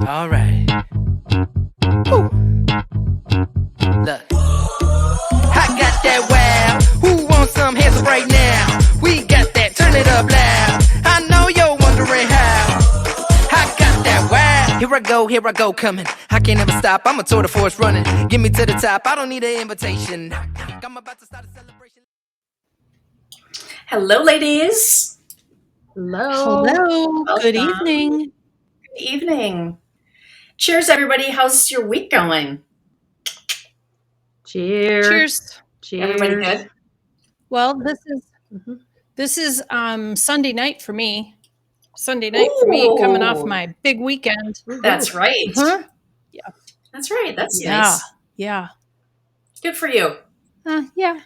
All right. Woo. Look. I got that wow. Who wants some hands up right now? We got that. Turn it up loud. I know you're wondering how. I got that wow. Here I go, coming. I can't ever stop. I'm a tour de force running. Get me to the top. I don't need an invitation. I'm about to start a celebration. Hello, ladies. Hello. Welcome. Good evening. Good evening. Cheers, everybody. How's your week going? Cheers. Everybody good? Well, this is Sunday night for me. Coming off my big weekend. That's right. Huh? Yeah. That's right. That's Yeah. nice. Yeah. Good for you. Yeah.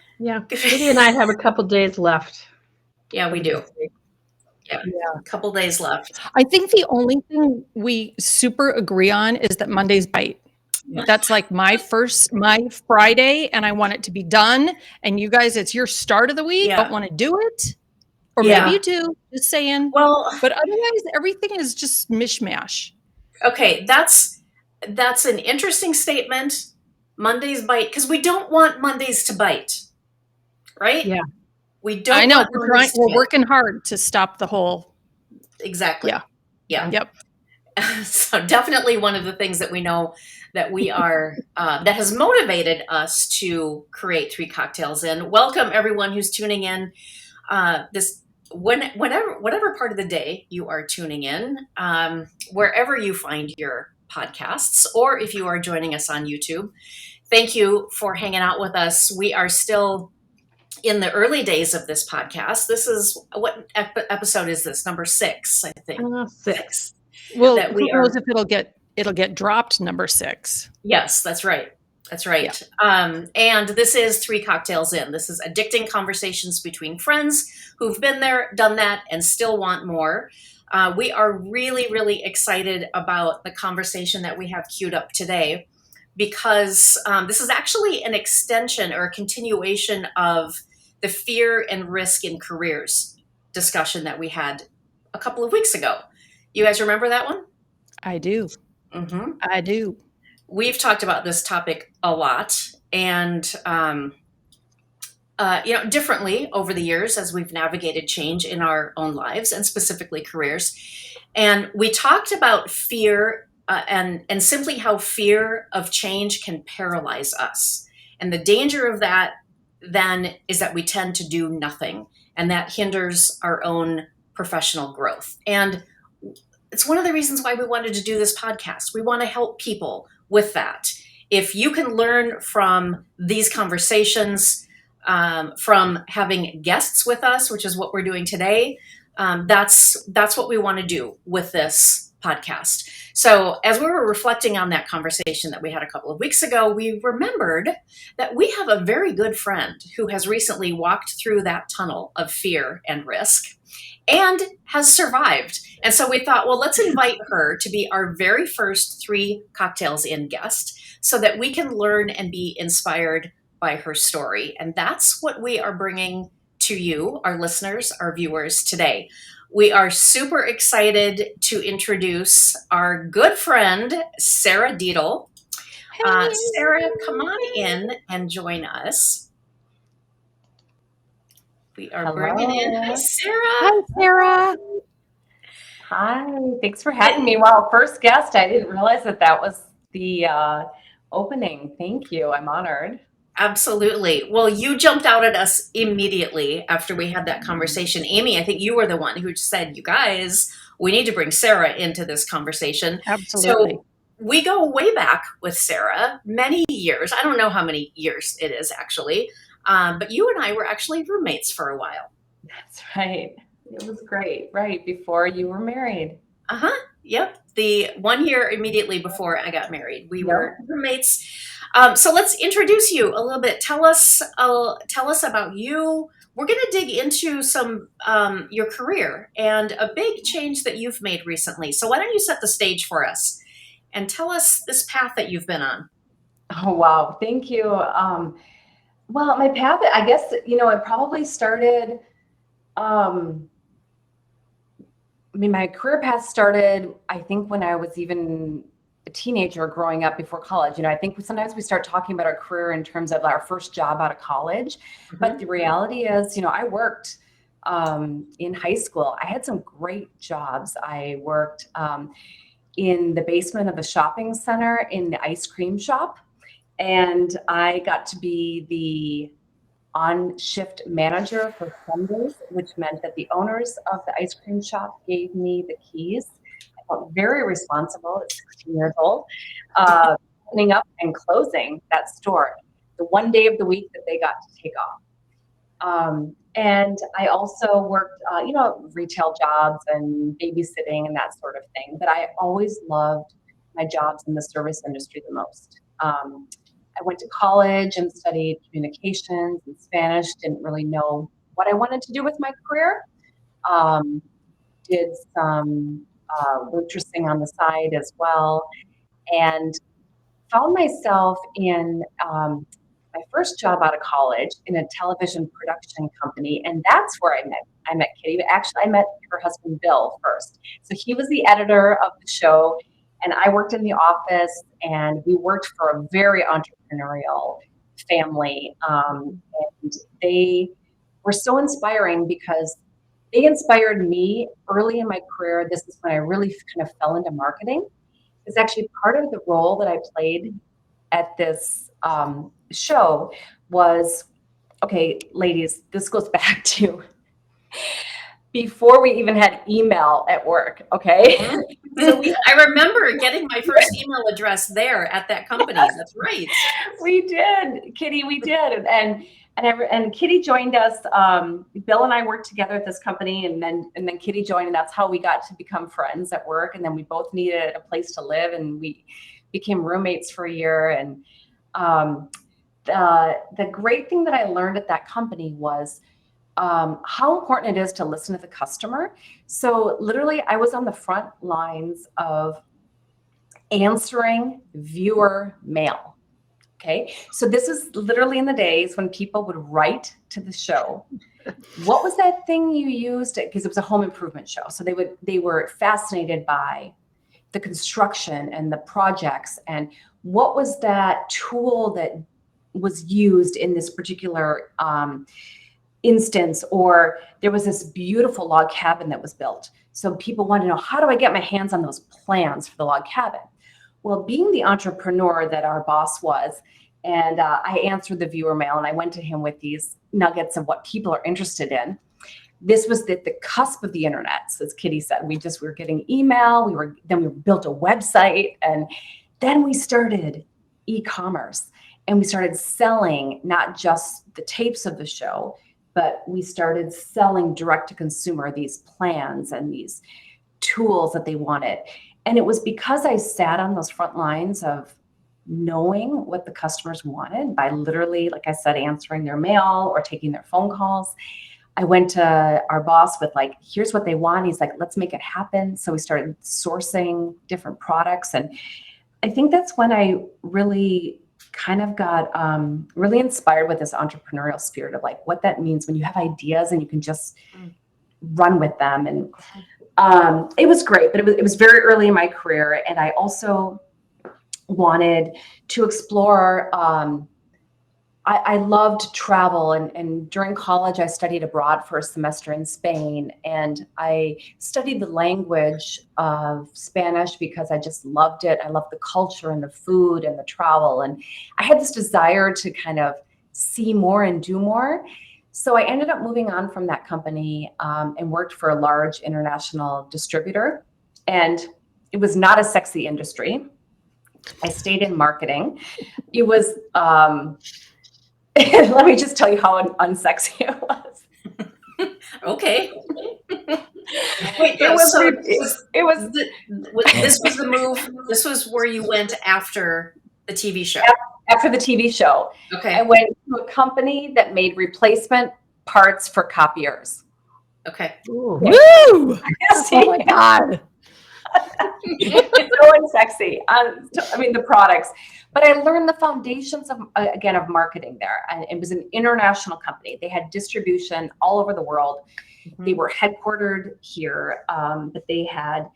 Katie and I have a couple days left. Yeah, we do. Yeah. A couple days left. I think the only thing we super agree on is that Mondays bite. That's like my Friday, and I want it to be done. And you guys, it's your start of the week. Yeah. Don't want to do it. Or maybe you do, just saying. Well, but otherwise, everything is just mishmash. Okay, that's an interesting statement. Mondays bite, because we don't want Mondays to bite, right? Yeah. We don't. I know want we're working hard to stop the whole. Exactly. Yeah. Yep. So definitely one of the things that we know that we are that has motivated us to create Three Cocktails In. Welcome everyone who's tuning in. Whatever part of the day you are tuning in, wherever you find your podcasts, or if you are joining us on YouTube, thank you for hanging out with us. We are still in the early days of this podcast. This is what episode is this? Number 6, I think. 6. Well, who knows if it'll get dropped number 6. Yes, that's right. Yeah. And this is Three Cocktails In. This is addicting conversations between friends who've been there, done that, and still want more. We are really, really excited about the conversation that we have queued up today, because this is actually an extension or a continuation of the fear and risk in careers discussion that we had a couple of weeks ago. You guys remember that one? I do. Mm-hmm. I do. We've talked about this topic a lot, and differently over the years as we've navigated change in our own lives and specifically careers. And we talked about fear and simply how fear of change can paralyze us. And the danger of that then is that we tend to do nothing, and that hinders our own professional growth. And it's one of the reasons why we wanted to do this podcast. We want to help people with that. If you can learn from these conversations, from having guests with us, which is what we're doing today, that's what we want to do with this podcast. So as we were reflecting on that conversation that we had a couple of weeks ago, we remembered that we have a very good friend who has recently walked through that tunnel of fear and risk and has survived. And so we thought, well, let's invite her to be our very first Three Cocktails In guest so that we can learn and be inspired by her story. And that's what we are bringing to you, our listeners, our viewers today. We are super excited to introduce our good friend, Sarah Dietl. Sarah, come on in and join us. We are bringing in. Hi, Sarah. Hi, Sarah. Hi. Thanks for having me. Wow, first guest. I didn't realize that was the opening. Thank you. I'm honored. Absolutely. Well, you jumped out at us immediately after we had that conversation. Amy, I think you were the one who said, you guys, we need to bring Sarah into this conversation. Absolutely. So we go way back with Sarah, many years. I don't know how many years it is actually. But you and I were actually roommates for a while. That's right. It was great. Right before you were married. Yep. The 1 year immediately before I got married, we were roommates. So let's introduce you a little bit. Tell us about you. We're going to dig into some your career and a big change that you've made recently. So why don't you set the stage for us and tell us this path that you've been on? Oh, wow. Thank you. Well, my path, I guess, it probably started, my career path started, I think, when I was even a teenager growing up before college. I think sometimes we start talking about our career in terms of our first job out of college, but the reality is, I worked in high school. I had some great jobs. I worked in the basement of a shopping center in the ice cream shop, and I got to be the on-shift manager for Sundays, which meant that the owners of the ice cream shop gave me the keys. I felt very responsible at 16 years old, opening up and closing that store the one day of the week that they got to take off. And I also worked, retail jobs and babysitting and that sort of thing. But I always loved my jobs in the service industry the most. I went to college and studied communications and Spanish, didn't really know what I wanted to do with my career. Did some waitressing on the side as well, and found myself in my first job out of college in a television production company, and that's where I met Kitty. But actually, I met her husband Bill first. So he was the editor of the show, and I worked in the office, and we worked for a very entrepreneurial family, and they were so inspiring because they inspired me early in my career. This is when I really kind of fell into marketing. It's actually part of the role that I played at this show was, okay, ladies, this goes back to before we even had email at work, okay? So I remember getting my first email address there at that company. That's right. We did, Kitty, we did. And Kitty joined us. Bill and I worked together at this company, and then Kitty joined, and that's how we got to become friends at work. And then we both needed a place to live, and we became roommates for a year. And the great thing that I learned at that company was how important it is to listen to the customer. So literally, I was on the front lines of answering viewer mail. Okay, so this is literally in the days when people would write to the show. What was that thing you used? Because it was a home improvement show. So they were fascinated by the construction and the projects, and what was that tool that was used in this particular instance, or there was this beautiful log cabin that was built. So people want to know, how do I get my hands on those plans for the log cabin? Well, being the entrepreneur that our boss was, and I answered the viewer mail, and I went to him with these nuggets of what people are interested in. This was the cusp of the internet. So as Kitty said, we were getting email, then we built a website, and then we started e-commerce, and we started selling not just the tapes of the show, but we started selling direct to consumer these plans and these tools that they wanted. And it was because I sat on those front lines of knowing what the customers wanted by literally, like I said, answering their mail or taking their phone calls. I went to our boss with like, here's what they want. He's like, let's make it happen. So we started sourcing different products. And I think that's when I really kind of got really inspired with this entrepreneurial spirit of like what that means when you have ideas and you can just run with them. And it was great, but it was very early in my career. And I also wanted to explore, I loved travel, and during college I studied abroad for a semester in Spain, and I studied the language of Spanish because I just loved it. I loved the culture and the food and the travel, and I had this desire to kind of see more and do more. So I ended up moving on from that company and worked for a large international distributor, and it was not a sexy industry. I stayed in marketing. It was let me just tell you how unsexy it was. Okay. Wait, this was the move. This was where you went after the TV show. After the TV show. Okay. I went to a company that made replacement parts for copiers. Okay. Woo! Oh my God. So unsexy. I mean, the products. But I learned the foundations of marketing there. And it was an international company. They had distribution all over the world. Mm-hmm. They were headquartered here, but they had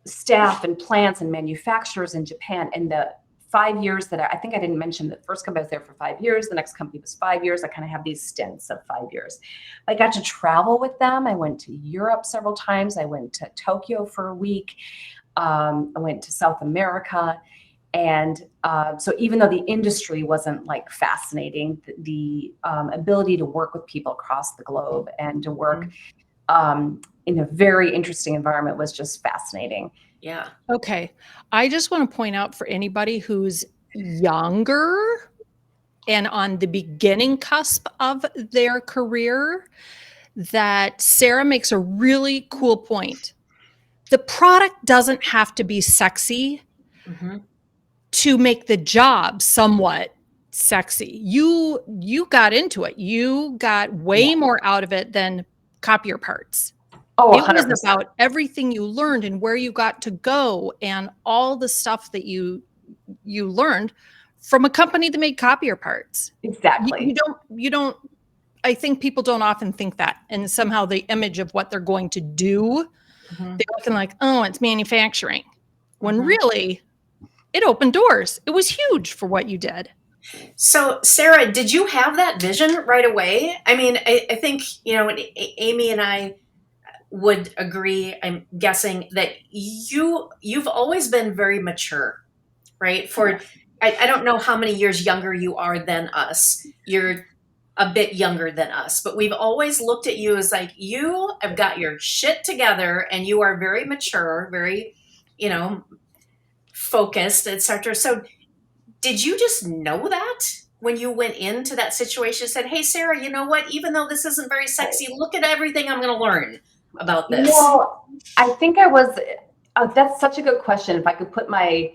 staff and plants and manufacturers in Japan. And the 5 years that I think I didn't mention, the first company I was there for 5 years, the next company was 5 years. I kind of have these stints of 5 years. I got to travel with them. I went to Europe several times. I went to Tokyo for a week. I went to South America. And so even though the industry wasn't like fascinating, the ability to work with people across the globe and to work in a very interesting environment was just fascinating. Yeah. Okay. I just want to point out for anybody who's younger and on the beginning cusp of their career that Sarah makes a really cool point. The product doesn't have to be sexy to make the job somewhat sexy. You got into it. You got way more out of it than copier parts. Oh, it 100%. was about everything you learned and where you got to go and all the stuff that you learned from a company that made copier parts. Exactly. You don't I think people don't often think that, and somehow the image of what they're going to do, they're looking like, oh, it's manufacturing, when really it opened doors. It was huge for what you did. So, Sarah, did you have that vision right away? I mean, I think, Amy and I would agree, I'm guessing, that you've always been very mature, right? I don't know how many years younger you are than us. You're a bit younger than us, but we've always looked at you as like, you have got your shit together and you are very mature, very, focused, etc. So did you just know that when you went into that situation, said, hey, Sarah, you know what? Even though this isn't very sexy, look at everything I'm going to learn about this. Well, I think I was, that's such a good question. If I could put my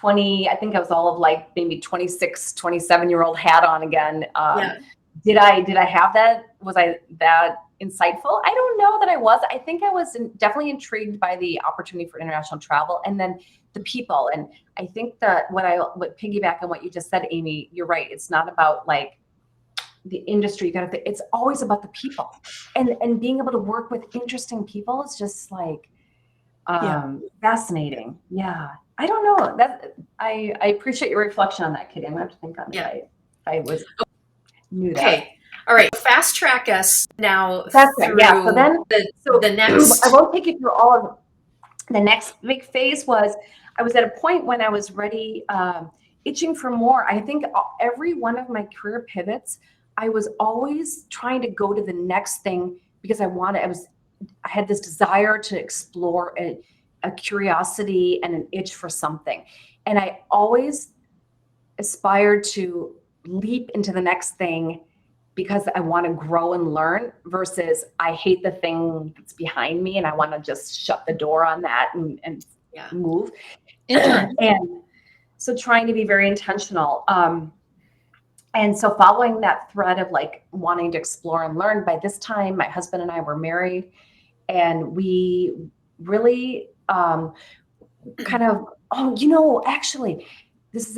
I think I was all of like maybe 26, 27-year-old hat on again. Did I have that? Was I that insightful? I don't know that I was. I think I was definitely intrigued by the opportunity for international travel and then the people. And I think that what piggyback on what you just said, Amy, you're right. It's not about like the industry. It's always about the people and being able to work with interesting people is just like fascinating. Yeah. I don't know that I appreciate your reflection on that, Kitty. I'm gonna have to think on it. I knew that. Okay. All right. Fast track us now. That's right. Yeah. So then the next. I won't take you through all of the next big phase was I was at a point when I was ready, itching for more. I think every one of my career pivots, I was always trying to go to the next thing because I had this desire to explore a curiosity and an itch for something. And I always aspired to leap into the next thing because I want to grow and learn versus I hate the thing that's behind me and I want to just shut the door on that and move. And so trying to be very intentional. And so following that thread of like wanting to explore and learn, by this time, my husband and I were married and we really actually, this is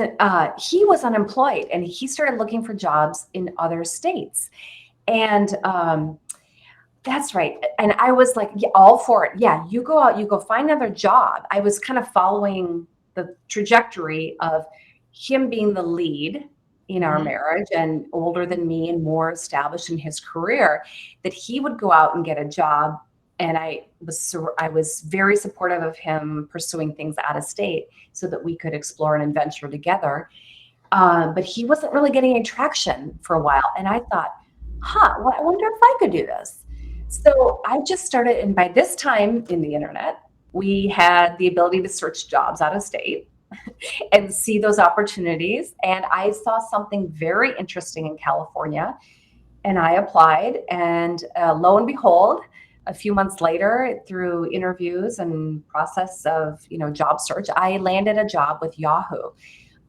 he was unemployed and he started looking for jobs in other states. And that's right. And I was like, yeah, all for it. Yeah, you go out, you go find another job. I was kind of following the trajectory of him being the lead in our marriage and older than me and more established in his career, that he would go out and get a job. And I was very supportive of him pursuing things out of state so that we could explore and adventure together. But he wasn't really getting any traction for a while. And I thought, well, I wonder if I could do this. So I just started. And by this time in the internet, we had the ability to search jobs out of state and see those opportunities. And I saw something very interesting in California and I applied, and lo and behold, a few months later, through interviews and process of job search, I landed a job with Yahoo.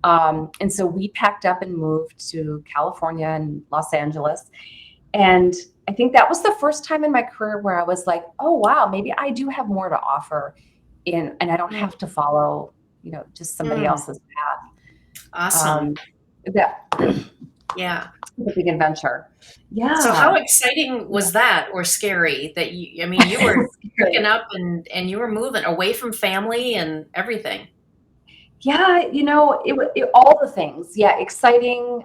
And so we packed up and moved to California and Los Angeles. And I think that was the first time in my career where I was like, oh, wow, maybe I do have more to offer and I don't have to follow, just somebody else's path. Awesome. Yeah. a big adventure. Yeah. So how exciting was that, or scary that I mean, you were picking up and you were moving away from family and everything. Yeah, all the things. Yeah, exciting.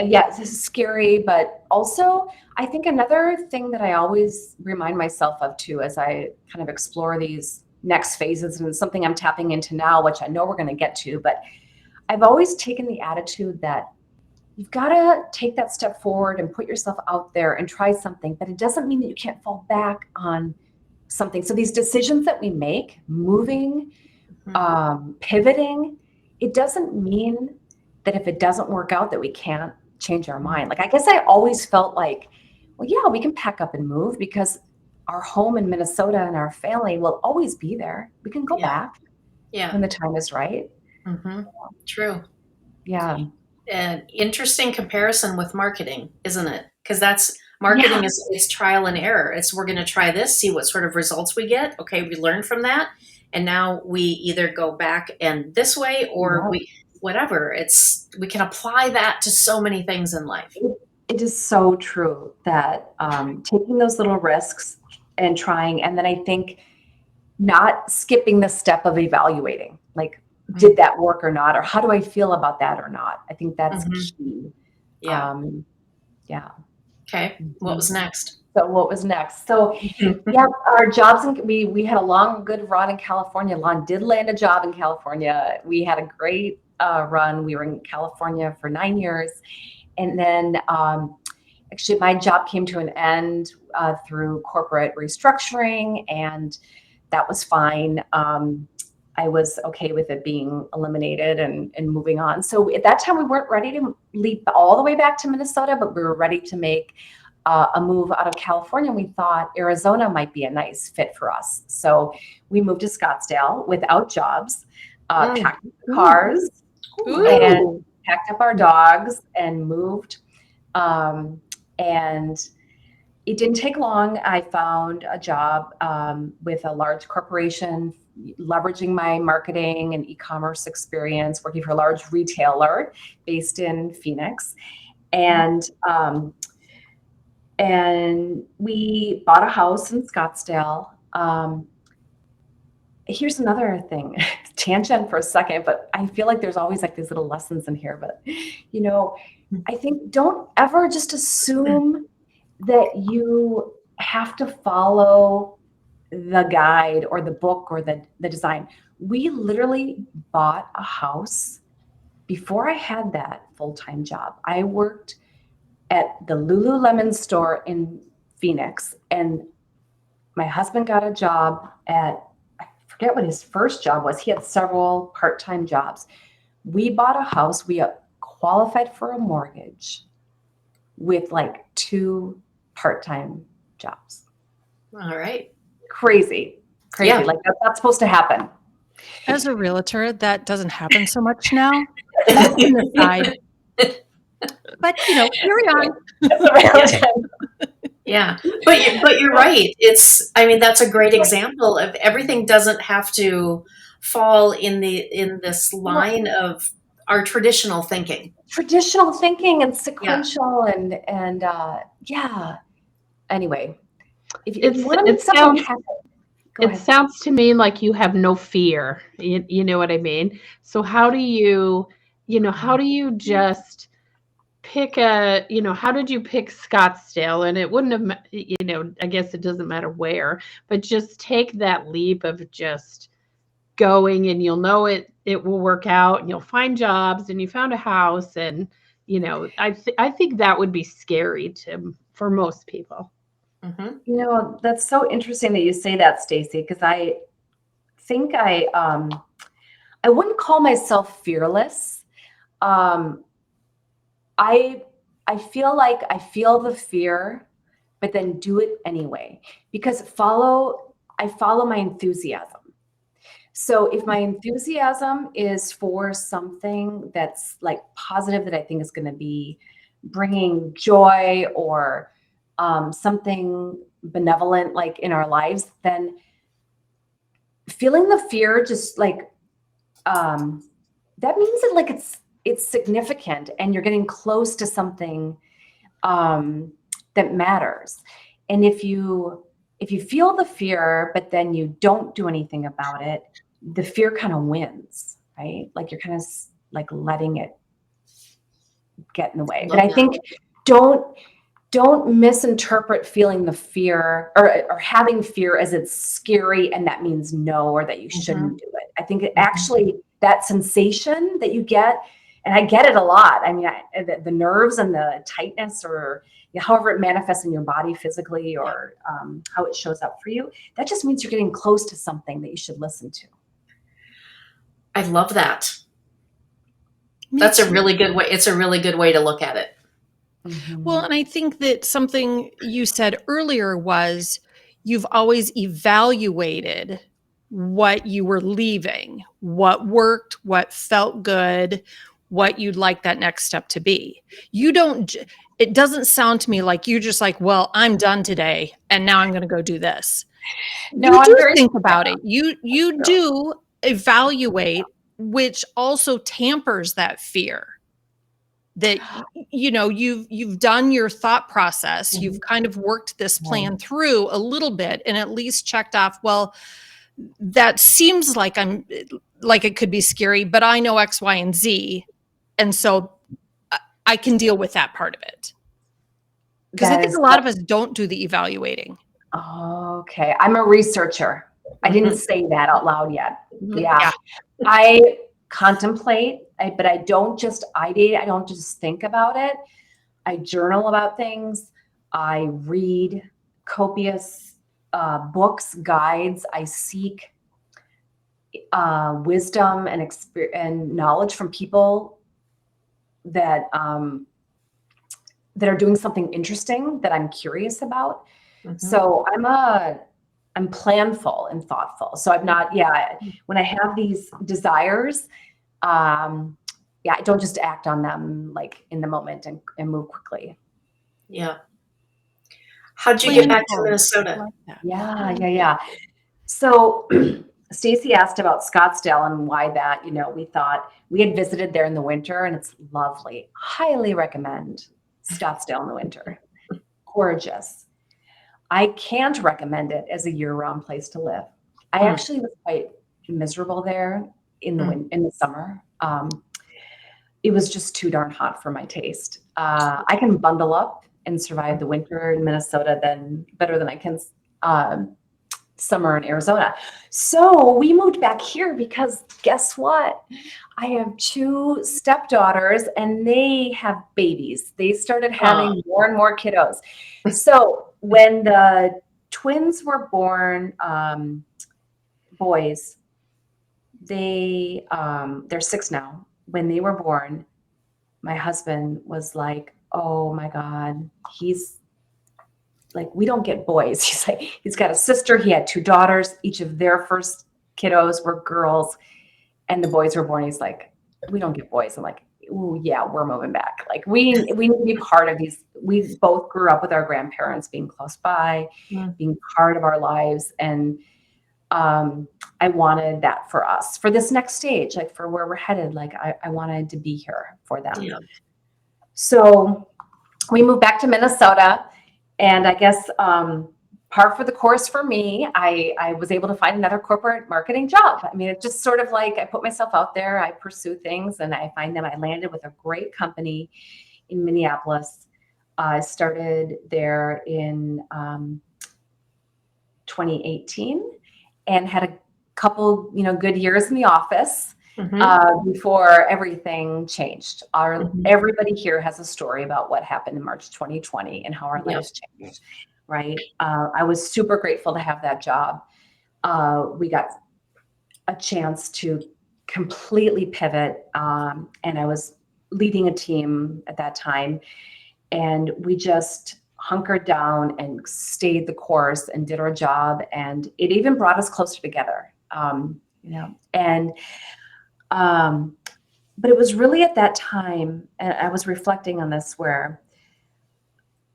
Yeah, this is scary, but also I think another thing that I always remind myself of too, as I kind of explore these next phases, and it's something I'm tapping into now, which I know we're going to get to, but I've always taken the attitude that you've got to take that step forward and put yourself out there and try something, but it doesn't mean that you can't fall back on something. So these decisions that we make, moving, pivoting, it doesn't mean that if it doesn't work out that we can't change our mind. Like, I guess I always felt like, well, yeah, we can pack up and move because our home in Minnesota and our family will always be there. We can go back Yeah. when the time is right. True. Yeah. An interesting comparison with marketing, isn't it? Because that's marketing is trial and error. It's we're going to try this, see what sort of results we get. Okay, we learn from that, and now we either go back and this way or we whatever. We can apply that to so many things in life. It is so true that taking those little risks and trying, and then I think not skipping the step of evaluating, like, did that work or not, or how do I feel about that or not? I think that's key. Yeah. Yeah. Okay. What was next? So what was next? So yeah, our jobs, we had a long, good run in California. Lon did land a job in California. We had a great run. We were in California for 9 years. And then actually my job came to an end through corporate restructuring, and that was fine. I was okay with it being eliminated and moving on. So at that time, we weren't ready to leap all the way back to Minnesota, but we were ready to make a move out of California. We thought Arizona might be a nice fit for us. So we moved to Scottsdale without jobs, packed cars, and packed up our dogs and moved. And it didn't take long. I found a job with a large corporation, leveraging my marketing and e-commerce experience, working for a large retailer based in Phoenix. And we bought a house in Scottsdale. Here's another thing, tangent for a second, but I feel like there's always like these little lessons in here. But, I think don't ever just assume that you have to follow the guide or the book or the design. We literally bought a house before I had that full-time job. I worked at the Lululemon store in Phoenix, and my husband got a job at, I forget what his first job was. He had several part-time jobs. We bought a house. We qualified for a mortgage with like 2 part-time jobs. All right. Crazy. Yeah. Like that's not supposed to happen. As a realtor, that doesn't happen so much now. That's an aside. But carry on. As a realtor. Yeah, but you're right. That's a great example of everything doesn't have to fall in this line of our traditional thinking. Traditional thinking and sequential and yeah. Anyway, if you want to make something happen, it sounds to me like you have no fear. You know what I mean? So how do you just pick how did you pick Scottsdale? And it wouldn't have, I guess it doesn't matter where, but just take that leap of just going, and you'll know it will work out, and you'll find jobs, and you found a house, and I think that would be scary for most people. That's so interesting that you say that, Stacey, because I think I wouldn't call myself fearless. I feel like I feel the fear, but then do it anyway, because I follow my enthusiasm. So if my enthusiasm is for something that's like positive, that I think is going to be bringing joy or something benevolent like in our lives, then feeling the fear just like that means that like it's significant and you're getting close to something that matters. And if you feel the fear, but then you don't do anything about it, the fear kind of wins, right? Like you're kind of like letting it get in the way. Love But I that. think don't misinterpret feeling the fear or having fear as it's scary and that means no, or that you shouldn't do it. I think it actually, that sensation that you get, and I get it a lot. I mean, the nerves and the tightness, or however it manifests in your body physically, or how it shows up for you, that just means you're getting close to something that you should listen to. I love that. Me That's a too. really good way. It's a really good way to look at it. Well, and I think that something you said earlier was you've always evaluated what you were leaving, what worked, what felt good, what you'd like that next step to be. You don't, it doesn't sound to me like you're just like, well, I'm done today and now I'm going to go do this. No, You I'm do very think about it. You do evaluate, which also tampers that fear. That you've done your thought process, you've kind of worked this plan through a little bit and at least checked off, well, that seems like it could be scary, but I know X, Y, and Z, and so I can deal with that part of it. Because I think a lot of us don't do the evaluating. Okay, I'm a researcher. I didn't say that out loud yet. Yeah. I contemplate, but I don't just ideate. I don't just think about it. I journal about things. I read copious books, guides. I seek wisdom and knowledge from people that that are doing something interesting that I'm curious about. So I'm planful and thoughtful. So I'm not, when I have these desires, I don't just act on them like in the moment and move quickly. Yeah. How'd you get back to Minnesota? Yeah. So Stacey asked about Scottsdale and why that, we thought we had visited there in the winter and it's lovely. Highly recommend Scottsdale in the winter. Gorgeous. I can't recommend it as a year-round place to live. I actually was quite miserable there in the summer. It was just too darn hot for my taste. I can bundle up and survive the winter in Minnesota better than I can summer in Arizona. So we moved back here because guess what? I have 2 stepdaughters and they have babies. They started having more and more kiddos. So when the twins were born, boys, they're 6 now. When they were born, my husband was like, oh my God, he's like, we don't get boys. He's like, he's got a sister. He had 2 daughters. Each of their first kiddos were girls and the boys were born. He's like, we don't get boys. I'm like, oh yeah, we're moving back. Like we need to be part of these. We both grew up with our grandparents being close by, being part of our lives. And I wanted that for us, for this next stage, like for where we're headed. Like I wanted to be here for them. Yeah. So we moved back to Minnesota. And I guess par for the course for me, I was able to find another corporate marketing job. I mean, it's just sort of like I put myself out there, I pursue things and I find them. I landed with a great company in Minneapolis. I started there in 2018 and had a couple, good years in the office before everything changed. Everybody here has a story about what happened in March 2020 and how our lives changed, right? I was super grateful to have that job. We got a chance to completely pivot, and I was leading a team at that time, and we just hunkered down and stayed the course and did our job, and it even brought us closer together, and but it was really at that time, and I was reflecting on this, where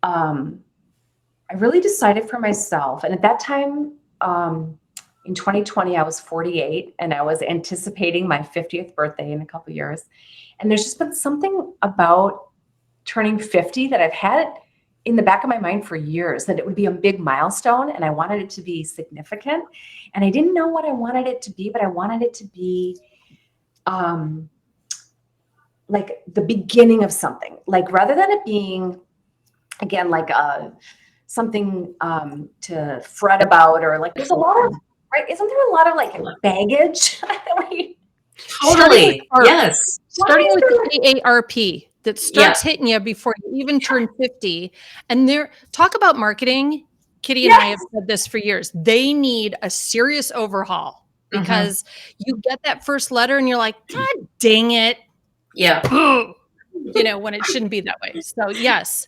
I really decided for myself. And at that time, In 2020, I was 48 and I was anticipating my 50th birthday in a couple of years. And there's just been something about turning 50 that I've had in the back of my mind for years, that it would be a big milestone and I wanted it to be significant. And I didn't know what I wanted it to be, but I wanted it to be like the beginning of something, like rather than it being, again, like something to fret about, or like there's a lot of, right? Isn't there a lot of like baggage that we Totally. Yes. Starting with the AARP that starts hitting you before you even turn 50. And there, talk about marketing. Kitty and I have said this for years. They need a serious overhaul because you get that first letter and you're like, God dang it. Yeah. You know, when it shouldn't be that way. So yes,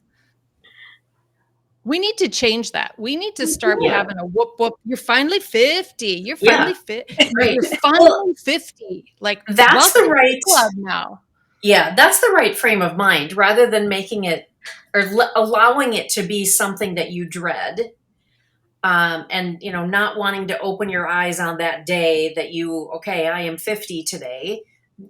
we need to change that. We need to start having a whoop whoop. You're finally 50. You're finally fit. Right. You're finally 50. Like That's the right club now. Yeah, that's the right frame of mind, rather than making it or allowing it to be something that you dread. And you know, not wanting to open your eyes on that day that I am 50 today.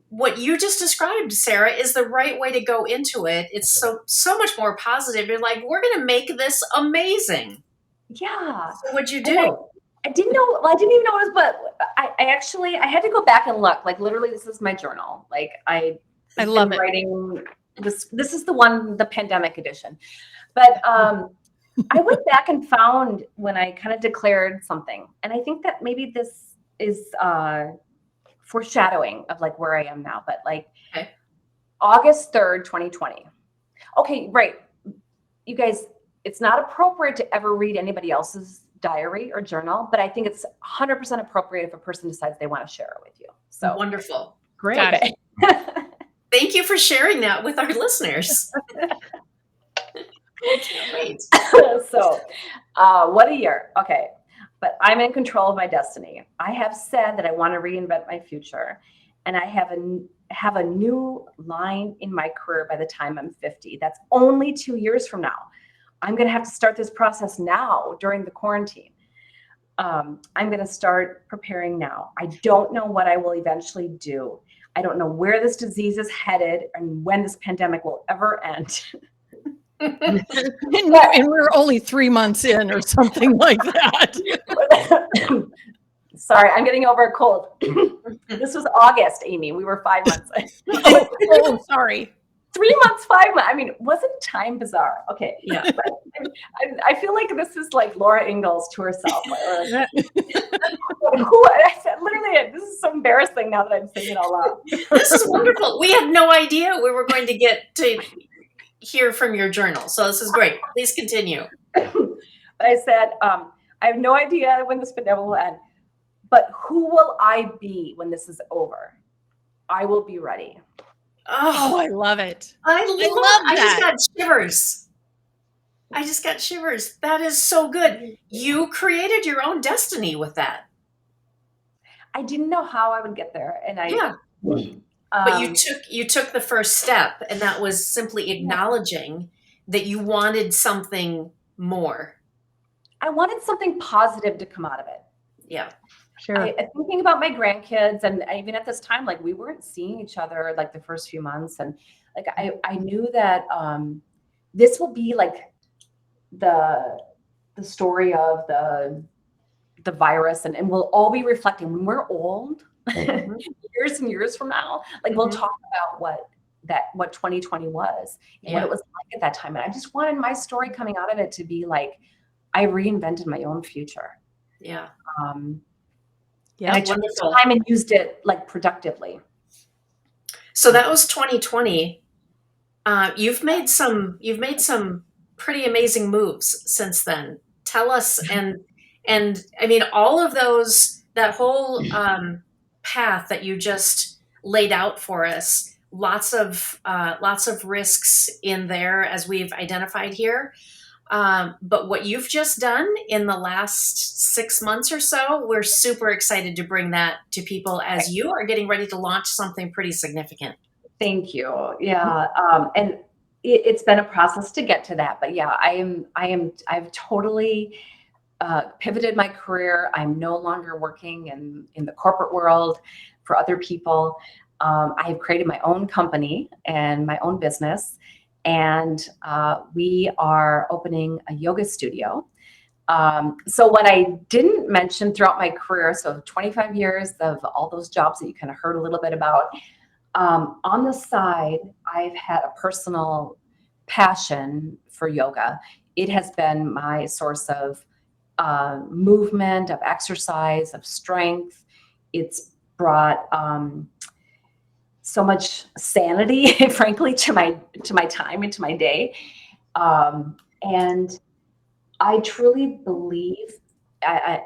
What you just described, Sarah, is the right way to go into it. It's so much more positive. You're like, we're going to make this amazing. Yeah. So what'd you do? I didn't know. Well, I didn't even know it was, but I had to go back and look. Like literally, this is my journal. Like I love writing this. This is the pandemic edition. But I went back and found when I kind of declared something, and I think that maybe this is foreshadowing of like where I am now. But like August 3rd, 2020. Okay, right. You guys, it's not appropriate to ever read anybody else's diary or journal, but I think it's 100% appropriate if a person decides they want to share it with you. So wonderful. Great. Got it. Thank you for sharing that with our listeners. Great. So, what a year. Okay. But I'm in control of my destiny. I have said that I want to reinvent my future, and I have a new line in my career by the time I'm 50. That's only 2 years from now. I'm going to have to start this process now during the quarantine. I'm going to start preparing now. I don't know what I will eventually do. I don't know where this disease is headed and when this pandemic will ever end. And we're only 3 months in or something like that. Sorry, I'm getting over a cold. This was August, Amy. We were 5 months. Oh, sorry. 3 months, 5 months. I mean, wasn't time bizarre? Okay. Yeah. I feel like this is like Laura Ingalls to herself. I said, literally, this is so embarrassing now that I'm saying it out loud. This is wonderful. We had no idea we were going to get to hear from your journal. So this is great. Please continue. I said, I have no idea when this pandemic will end, but who will I be when this is over? I will be ready. Oh, I love it. I love that. I just got shivers. That is so good. You created your own destiny with that. I didn't know how I would get there. And but you took the first step, and that was simply acknowledging that you wanted something more. I wanted something positive to come out of it. Yeah. Sure. Thinking about my grandkids, and even at this time, like we weren't seeing each other like the first few months, and like I knew that this will be like the story of the virus, and we'll all be reflecting when we're old, years and years from now. Like we'll talk about what 2020 was and what it was like at that time, and I just wanted my story coming out of it to be like I reinvented my own future. Yeah. And I took the time and used it like productively. So that was 2020. You've made some pretty amazing moves since then. Tell us, and I mean all of those, that whole path that you just laid out for us. Lots of risks in there, as we've identified here. But what you've just done in the last 6 months or so, we're super excited to bring that to people as you are getting ready to launch something pretty significant. Thank you. Yeah. And it's been a process to get to that, but yeah, I've totally pivoted my career. I'm no longer working in the corporate world for other people. I have created my own company and my own business, and we are opening a yoga studio. So what I didn't mention throughout my career, so 25 years of all those jobs that you kind of heard a little bit about, on the side, I've had a personal passion for yoga. It has been my source of movement, of exercise, of strength. It's brought so much sanity, frankly, to my time and to my day. And I truly believe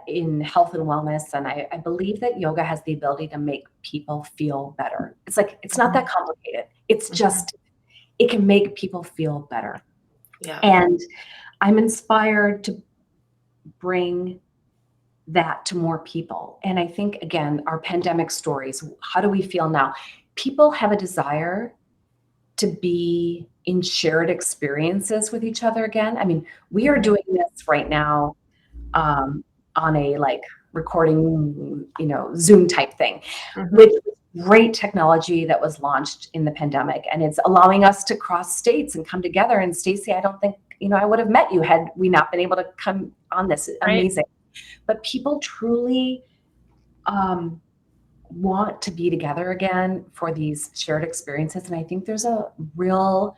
in health and wellness, and I believe that yoga has the ability to make people feel better. It's like, it's not that complicated. It's just, it can make people feel better. Yeah. And I'm inspired to bring that to more people. And I think, again, our pandemic stories, how do we feel now? People have a desire to be in shared experiences with each other again. I mean, we are doing this right now on a like recording, Zoom type thing, with great technology that was launched in the pandemic. And it's allowing us to cross states and come together. And Stacey, I don't think, I would have met you had we not been able to come on this. Right. Amazing. But people truly want to be together again for these shared experiences. And I think there's a real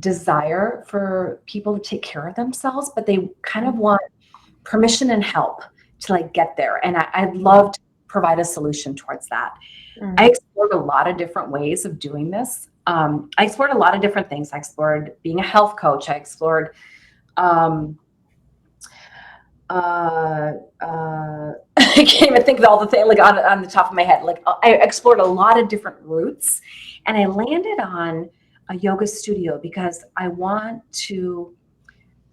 desire for people to take care of themselves, but they kind of want permission and help to like get there. And I'd love to provide a solution towards that. I explored a lot of different ways of doing this. I explored a lot of different things. I explored being a health coach. I explored I can't even think of all the things like on the top of my head. Like I explored a lot of different routes, and I landed on a yoga studio because I want to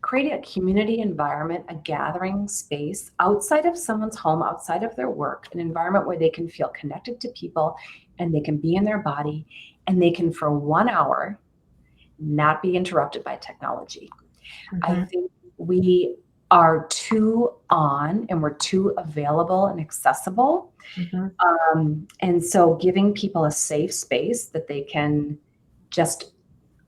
create a community environment, a gathering space outside of someone's home, outside of their work, an environment where they can feel connected to people and they can be in their body and they can, for 1 hour, not be interrupted by technology. I think we are too on and we're too available and accessible. And so giving people a safe space that they can just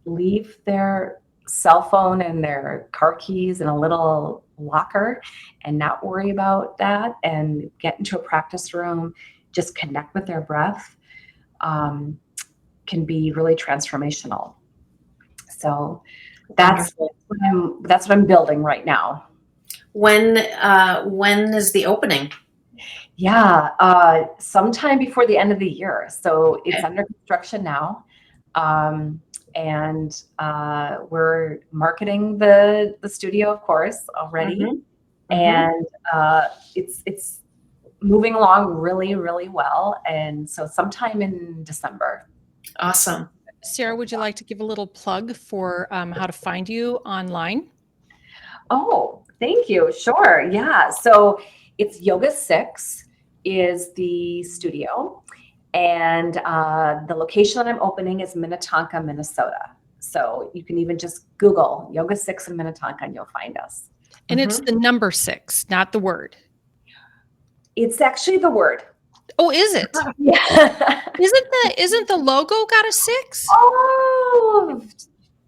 leave their cell phone and their car keys in a little locker and not worry about that and get into a practice room, just connect with their breath, can be really transformational. So that's what I'm building right now. When is the opening? Yeah, sometime before the end of the year. So it's under construction now. And we're marketing the studio, of course, already. And it's moving along really, really well. And so sometime in December. Awesome. Sarah, would you like to give a little plug for how to find you online? Oh, thank you. Sure. Yeah. So it's Yoga 6 is the studio. And the location that I'm opening is Minnetonka, Minnesota. So you can even just Google Yoga 6 in Minnetonka and you'll find us. And it's the number 6, not the word. It's actually the word. Oh, is it? Yeah. Isn't the logo got a 6? Oh,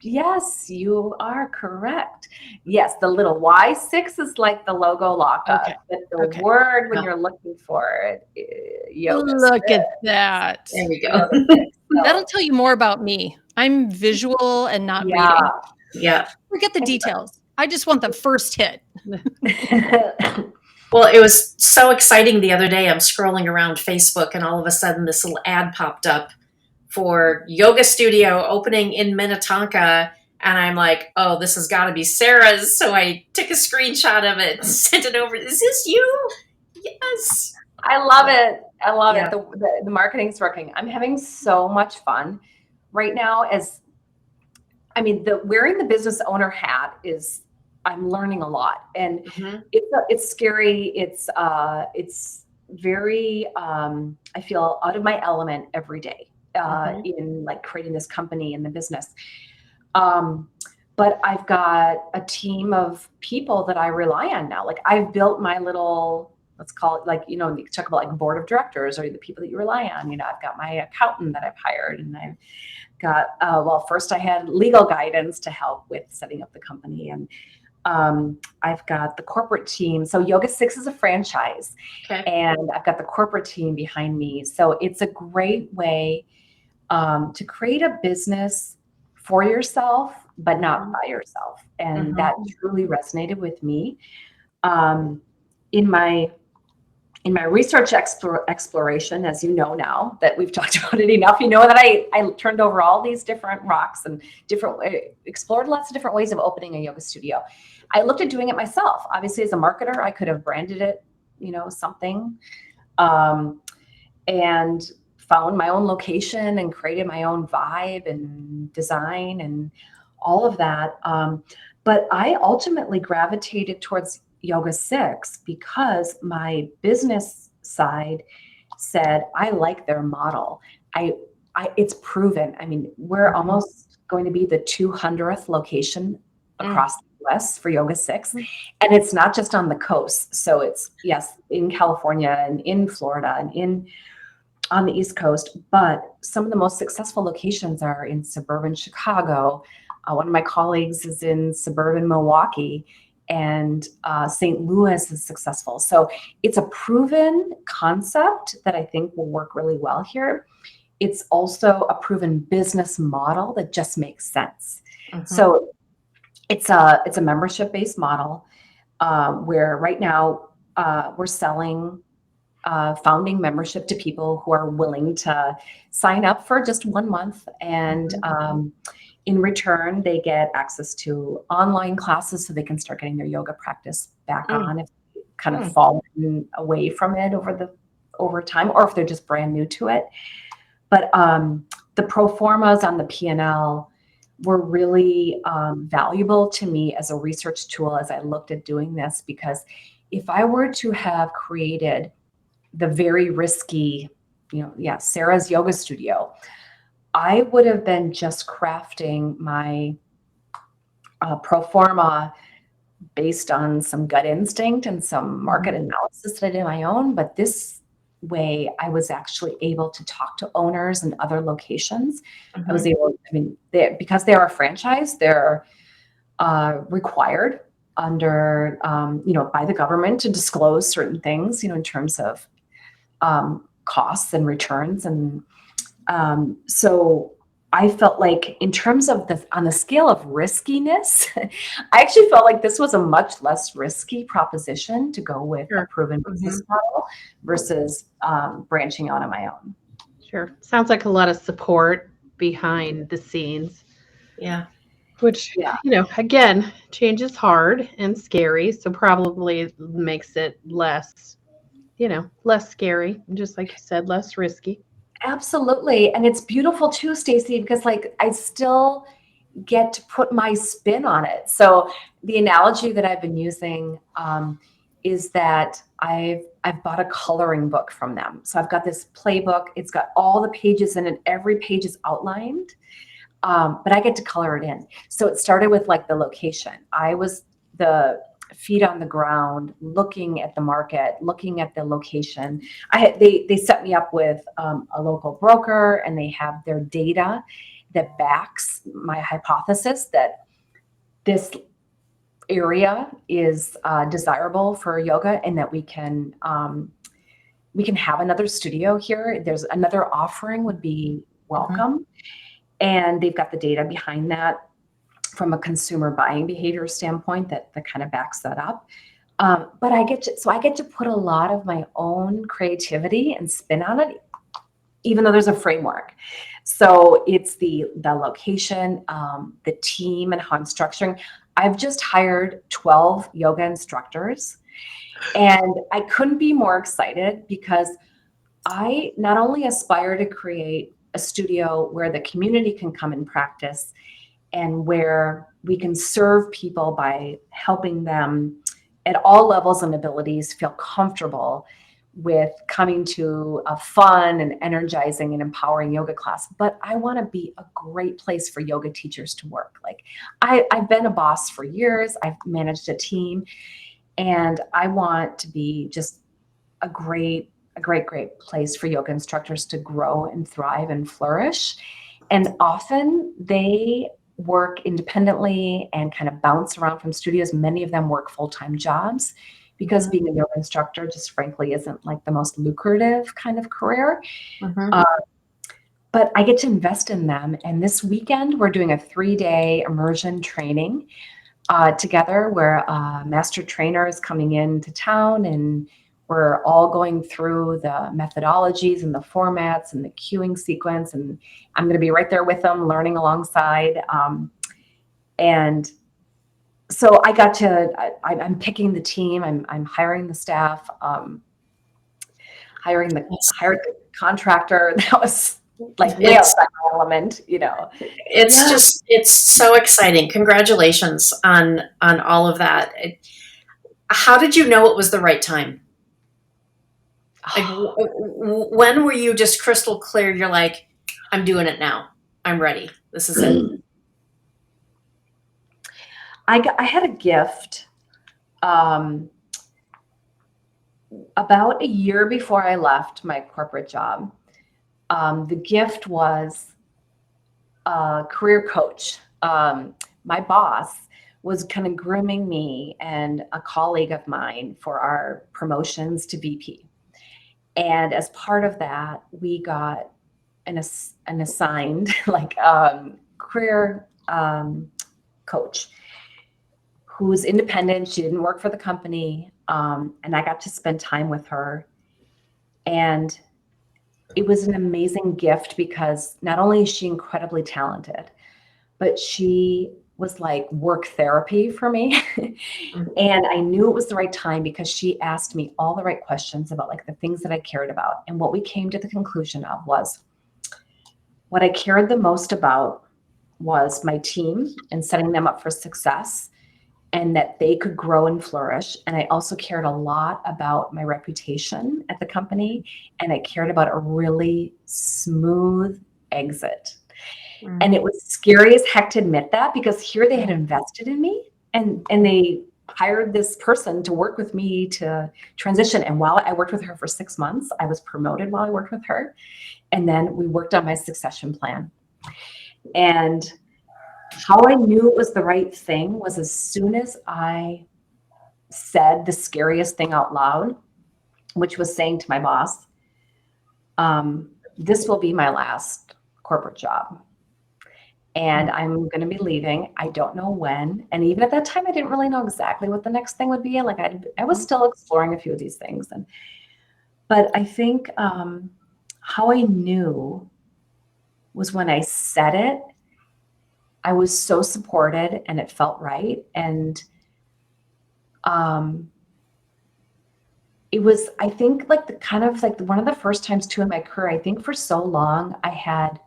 yes, you are correct. Yes, the little Y6 is like the logo lockup, but the word when you're looking for it, yoga. Look at that. There we go. That'll tell you more about me. I'm visual and not reading. Yeah. Forget the details. I just want the first hit. Well, it was so exciting the other day. I'm scrolling around Facebook and all of a sudden this little ad popped up for yoga studio opening in Minnetonka. And I'm like, oh, this has got to be Sarah's. So I took a screenshot of it, sent it over. Is this you? Yes. I love it. I love it. The marketing's working. I'm having so much fun right now. Wearing the business owner hat is, I'm learning a lot, and it's scary. It's very, I feel out of my element every day in like creating this company and the business. But but I've got a team of people that I rely on now. Like I've built my little, let's call it like, you talk about like board of directors or the people that you rely on. I've got my accountant that I've hired, and I've got, well, first I had legal guidance to help with setting up the company. And I've got the corporate team. So Yoga 6 is a franchise, Okay. and I've got the corporate team behind me. So it's a great way to create a business for yourself, but not by yourself. And that truly resonated with me. In my research exploration, as you know now that we've talked about it enough, that I turned over all these different rocks and explored lots of different ways of opening a yoga studio. I looked at doing it myself. Obviously, as a marketer, I could have branded it, something, and found my own location and created my own vibe and design and all of that. But I ultimately gravitated towards Yoga 6 because my business side said, I like their model. It's proven. I mean, we're almost going to be the 200th location across the US for Yoga 6. And it's not just on the coast. So it's, yes, in California and in Florida and on the East Coast, but some of the most successful locations are in suburban Chicago. One of my colleagues is in suburban Milwaukee, and St. Louis is successful. So it's a proven concept that I think will work really well here. It's also a proven business model that just makes sense. So it's a membership-based model where right now we're selling founding membership to people who are willing to sign up for just 1 month. And in return, they get access to online classes so they can start getting their yoga practice back on if they kind of fallen away from it over time, or if they're just brand new to it. But the pro formas on the P&L were really valuable to me as a research tool as I looked at doing this, because if I were to have created the very risky, Sarah's yoga studio, I would have been just crafting my pro forma based on some gut instinct and some market analysis that I did my own. But this way, I was actually able to talk to owners and other locations. I was able, because they are a franchise, they're required under, by the government to disclose certain things, in terms of costs and returns. And so I felt like in terms of on the scale of riskiness, I actually felt like this was a much less risky proposition to go with a proven business model versus branching out on my own. Sure. Sounds like a lot of support behind the scenes. Yeah. Which, again, change is hard and scary. So probably makes it less scary. Just like you said, less risky. Absolutely. And it's beautiful too, Stacey, because I still get to put my spin on it. So the analogy that I've been using is that I've bought a coloring book from them. So I've got this playbook. It's got all the pages in it. Every page is outlined, but I get to color it in. So it started with the location. I was the feet on the ground, looking at the market, looking at the location. They set me up with a local broker, and they have their data that backs my hypothesis that this area is desirable for yoga, and that we can have another studio here. There's another offering would be welcome, and they've got the data behind that from a consumer buying behavior standpoint that kind of backs that up. But I get to put a lot of my own creativity and spin on it, even though there's a framework. So it's the location, the team, and how I'm structuring. I've just hired 12 yoga instructors, and I couldn't be more excited because I not only aspire to create a studio where the community can come and practice, and where we can serve people by helping them at all levels and abilities feel comfortable with coming to a fun and energizing and empowering yoga class, but I want to be a great place for yoga teachers to work. Like I've been a boss for years. I've managed a team, and I want to be just a great place for yoga instructors to grow and thrive and flourish. And often they work independently and kind of bounce around from studios. Many of them work full-time jobs because being a yoga instructor just frankly isn't like the most lucrative kind of career. But I get to invest in them. And this weekend, we're doing a 3-day immersion training together where a master trainer is coming into town, and we're all going through the methodologies and the formats and the cueing sequence. And I'm going to be right there with them, learning alongside. And so I got to, I'm picking the team, I'm hiring the staff, hiring the contractor. That was like way outside my element, you know. It's it's so exciting. Congratulations on all of that. How did you know it was the right time? Like, when were you just crystal clear? You're like, I'm doing it now. I'm ready. This is it. I had a gift about a year before I left my corporate job. The gift was a career coach. My boss was kind of grooming me and a colleague of mine for our promotions to VP. And as part of that, we got an assigned like career coach who's independent. She didn't work for the company. And I got to spend time with her. And it was an amazing gift because not only is she incredibly talented, but she was like work therapy for me. And I knew it was the right time because she asked me all the right questions about like the things that I cared about. And what we came to the conclusion of was what I cared the most about was my team and setting them up for success, and that they could grow and flourish. And I also cared a lot about my reputation at the company, and I cared about a really smooth exit. And it was scary as heck to admit that, because here they had invested in me, and they hired this person to work with me to transition. And while I worked with her for 6 months, I was promoted while I worked with her. And then we worked on my succession plan. And how I knew it was the right thing was as soon as I said the scariest thing out loud, which was saying to my boss, this will be my last corporate job. And I'm going to be leaving. I don't know when. And even at that time, I didn't really know exactly what the next thing would be. Like I was still exploring a few of these things. But I think how I knew was when I said it, I was so supported and it felt right. And it was, I think, like the kind of like one of the first times too in my career. I think for so long I had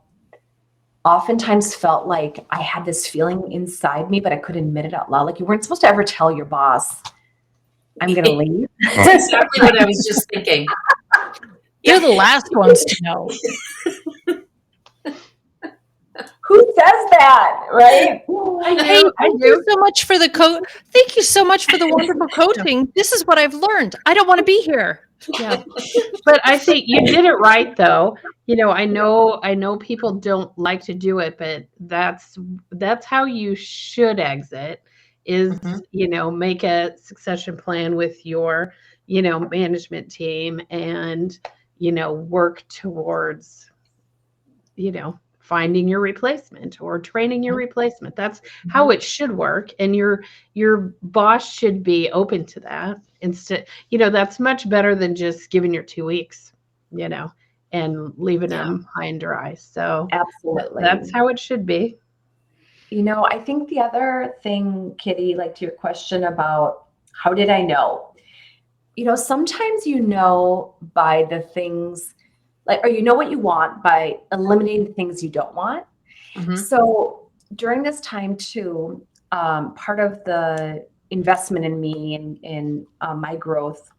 oftentimes felt like I had this feeling inside me, but I couldn't admit it out loud. Like you weren't supposed to ever tell your boss, I'm going to leave. That's exactly what I was just thinking. You're the last ones to know. Who says that, right? Hey, thank you so much for the Thank you so much for the wonderful coaching. This is what I've learned. I don't want to be here. Yeah. But I think you did it right, though. You know, I know people don't like to do it, but that's how you should exit is, you know, make a succession plan with your, you know, management team and, you know, work towards, you know, finding your replacement or training your replacement. That's how it should work. And your boss should be open to that. Instead, you know, that's much better than just giving your 2 weeks, you know, and leaving them high and dry. So absolutely, that's how it should be. You know, I think the other thing, Kitty, like to your question about how did I know? You know, sometimes you know by the things like, or you know what you want by eliminating the things you don't want. So during this time too, part of the investment in me and in my growth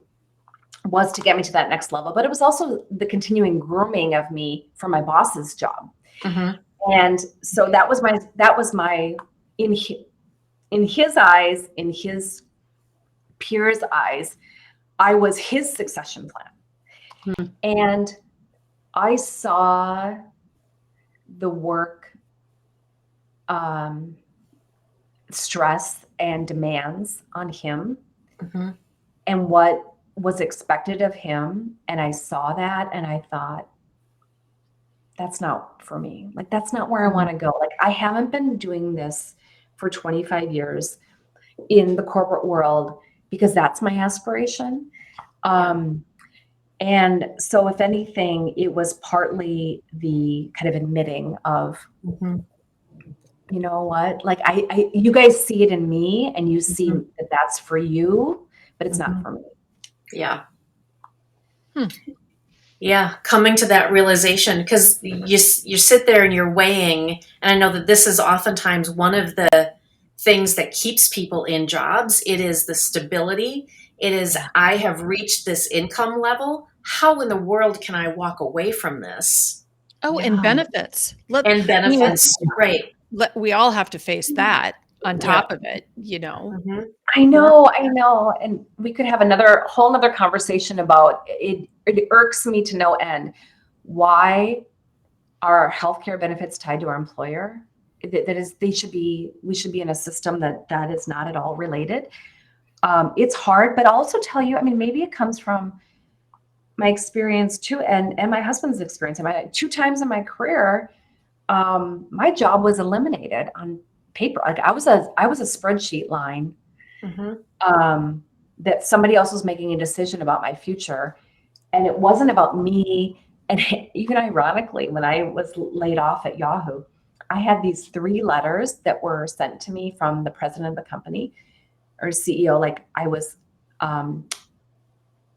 was to get me to that next level, but it was also the continuing grooming of me for my boss's job. Mhm. And so that was my in his eyes, in his peers' eyes, I was his succession plan. And I saw the work stress and demands on him Mhm. and what was expected of him. And I saw that and I thought, that's not for me. Like, that's not where I want to go. Like, I haven't been doing this for 25 years in the corporate world because that's my aspiration. And so if anything, it was partly the kind of admitting of, Mhm. you know what, like you guys see it in me and you see that that's for you, but it's not for me. Yeah. Yeah, coming to that realization, because you sit there and you're weighing, and I know that this is oftentimes one of the things that keeps people in jobs. It is the stability. It is, I have reached this income level. How in the world can I walk away from this? Oh, Yeah. and benefits. And benefits, right? We all have to face that on Yeah. top of it, you know. Mhm. I know. And we could have whole nother conversation about it. It irks me to no end. Why are our healthcare benefits tied to our employer? We should be in a system that is not at all related. It's hard, but I'll also tell you, I mean, maybe it comes from my experience too, and my husband's experience. Two times in my career, my job was eliminated on paper. Like, I was a spreadsheet line that somebody else was making a decision about my future. And it wasn't about me. And even ironically, when I was laid off at Yahoo, I had these 3 letters that were sent to me from the president of the company or CEO. Like, I was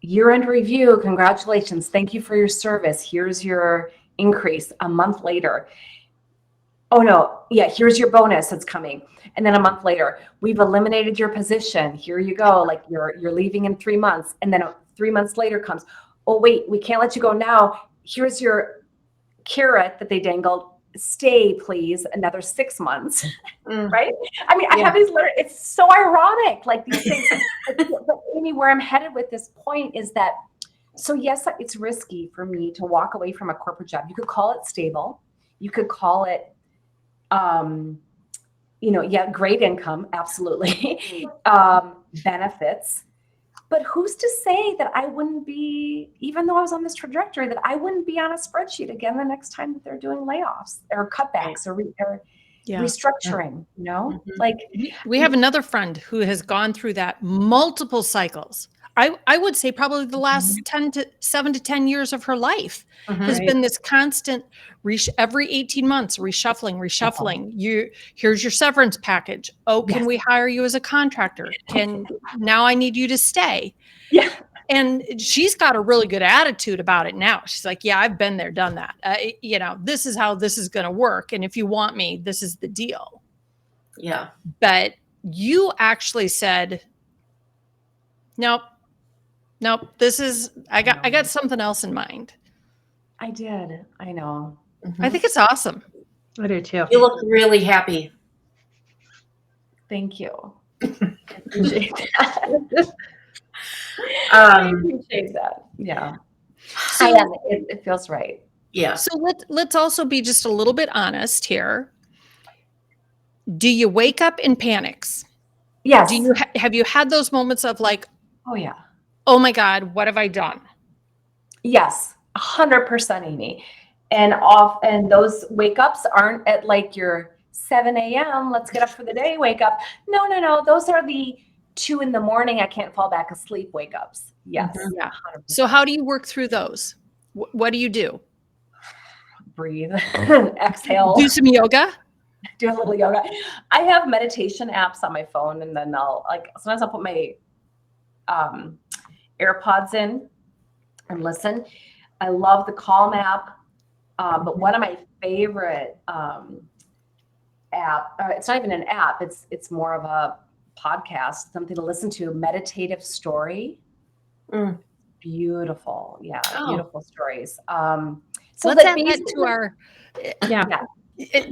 year-end review. Congratulations. Thank you for your service. Here's your increase. A month later, oh no, yeah, here's your bonus that's coming. And then a month later, we've eliminated your position. Here you go. Like, you're leaving in 3 months. And then 3 months later comes, oh wait, we can't let you go now. Here's your carrot that they dangled. Stay, please, another 6 months. Right? I mean, I have these letters. It's so ironic, like these things. But Amy, where I'm headed with this point is that, so yes, it's risky for me to walk away from a corporate job. You could call it stable. You could call it, great income, absolutely. Benefits. But who's to say that I wouldn't be, even though I was on this trajectory, that I wouldn't be on a spreadsheet again the next time that they're doing layoffs or cutbacks or restructuring, you know? Like, We have another friend who has gone through that multiple cycles. I would say probably the last 7 to 10 years of her life has been this constant every 18 months, reshuffling. Here's your severance package. Oh, can we hire you as a contractor? Now I need you to stay. Yeah. And she's got a really good attitude about it now. She's like, yeah, I've been there, done that. This is how this is going to work. And if you want me, this is the deal. Yeah. But you actually said, nope, I got something else in mind. I did. I know. I think it's awesome. I do too. You look really happy. Thank you. I appreciate that. I appreciate that. Yeah. So, it feels right. Yeah. So let's also be just a little bit honest here. Do you wake up in panics? Yes. Have you had those moments of like, Oh yeah. oh my God, what have I done? Yes, 100%, Amy. And those wake ups aren't at like your 7 a.m. let's get up for the day wake up. No. Those are the 2 in the morning, I can't fall back asleep wake ups. Yes. Yeah. 100%. So how do you work through those? What do you do? Breathe, exhale, Do some yoga? do a little yoga. I have meditation apps on my phone, and then sometimes I'll put my AirPods in and listen. I love the Calm app, but one of my favorite app, it's not even an app, it's more of a podcast, something to listen to, Meditative Story. beautiful. Yeah, Oh. beautiful stories. So Let's like add that to our. Yeah.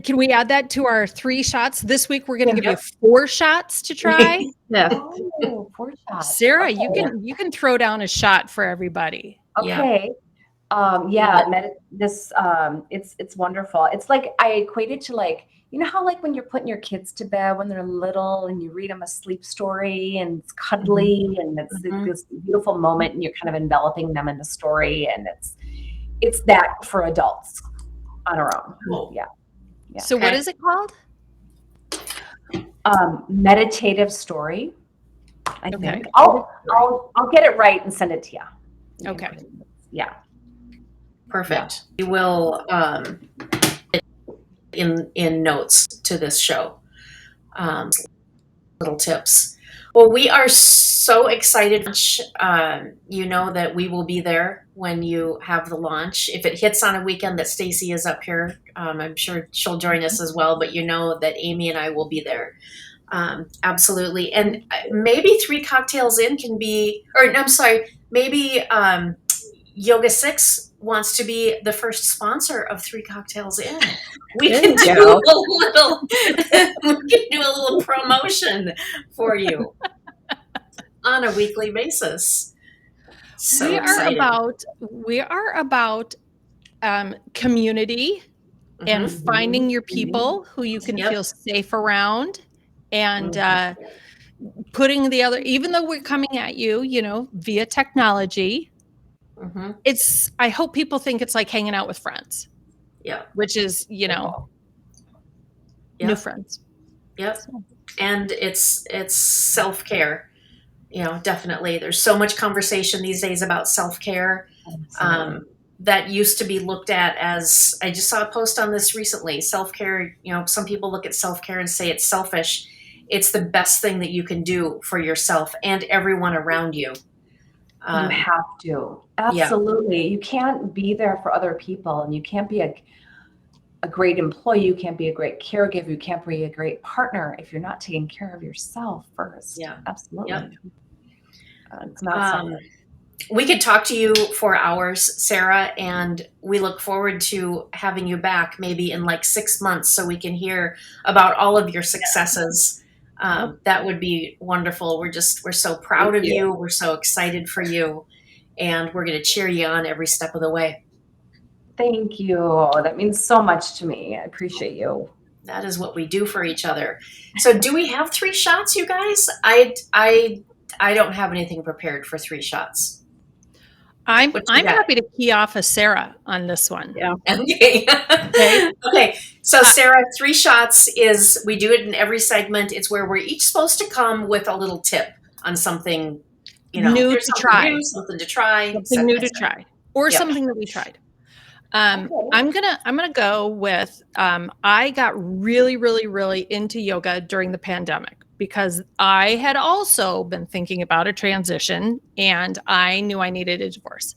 Can we add that to our 3 shots this week? We're going to give you Yep. 4 shots to try. Yes. Oh, 4 shots. Sarah, Okay. you can throw down a shot for everybody. Yeah. Okay. It's wonderful. It's like I equate it to like, you know how like when you're putting your kids to bed when they're little and you read them a sleep story and it's cuddly and it's Mhm. this beautiful moment and you're kind of enveloping them in the story, and it's that for adults on our own. Cool. Yeah. Yeah. So what Okay. is it called? Meditative Story. I Okay. think I'll get it right and send it to you. Okay. Yeah. Perfect. We will in notes to this show. Little tips. Well, we are so excited. You know that we will be there when you have the launch. If it hits on a weekend that Stacey is up here, I'm sure she'll join us as well. But you know that Amy and I will be there. Absolutely. And maybe 3 cocktails in can be, or no, I'm sorry, maybe Yoga 6 wants to be the first sponsor of 3 cocktails in. We There can you do go. a little promotion for you on a weekly basis. So we excited. are about community and Mhm. finding your people who you can Yep. feel safe around, and putting the other, even though we're coming at you, via technology, Mhm. I hope people think it's like hanging out with friends, Yeah. which is, Yep. new friends. Yep. And it's self-care. Definitely. There's so much conversation these days about self-care. That used to be looked at as, I just saw a post on this recently. Self-care, some people look at self-care and say it's selfish. It's the best thing that you can do for yourself and everyone around you. You have to. Absolutely. You can't be there for other people, and you can't be a great employee. You can't be a great caregiver. You can't be a great partner if you're not taking care of yourself first. Yeah. Absolutely. Yep. It's not selfish. We could talk to you for hours, Sarah, and we look forward to having you back maybe in like 6 months so we can hear about all of your successes. That would be wonderful. We're so proud of you. We're so excited for you, and we're going to cheer you on every step of the way. Thank you. That means so much to me. I appreciate you. That is what we do for each other. So do we have 3 shots, you guys? I don't have anything prepared for 3 shots. I'm What you got? happy to key off of Sarah on this one. Yeah. Okay. Okay. So Sarah, 3 shots is, we do it in every segment. It's where we're each supposed to come with a little tip on something, New here's to something try. new, something to try, Something new to try, or Yep. something that we tried. Okay. I'm gonna go with. I got really, really, really into yoga during the pandemic because I had also been thinking about a transition, and I knew I needed a divorce.